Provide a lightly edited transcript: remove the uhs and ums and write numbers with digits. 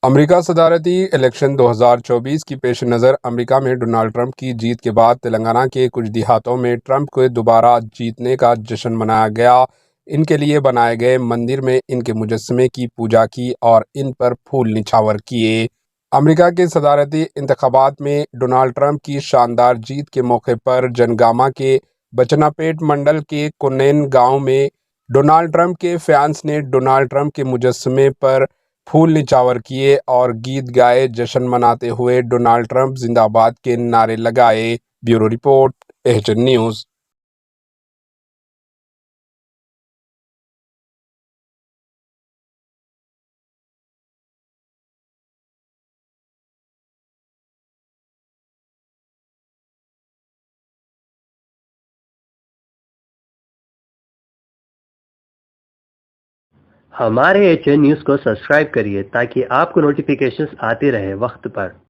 امریکہ صدارتی الیکشن 2024 کی پیش نظر امریکہ میں ڈونلڈ ٹرمپ کی جیت کے بعد تلنگانہ کے کچھ دیہاتوں میں ٹرمپ کو دوبارہ جیتنے کا جشن منایا گیا۔ ان کے لیے بنائے گئے مندر میں ان کے مجسمے کی پوجا کی اور ان پر پھول نچھاور کیے۔ امریکہ کے صدارتی انتخابات میں ڈونلڈ ٹرمپ کی شاندار جیت کے موقع پر جنگامہ کے بچنا پیٹ منڈل کے کونین گاؤں میں ڈونلڈ ٹرمپ کے فینس نے ڈونلڈ ٹرمپ کے مجسمے پر پھول نچھاور کیے اور گیت گائے جشن مناتے ہوئے ڈونلڈ ٹرمپ زندہ آباد کے نعرے لگائے۔ Bureau report, H N news. ہمارے ایچ این نیوز کو سبسکرائب کریے تاکہ آپ کو نوٹیفیکیشنز آتے رہے وقت پر۔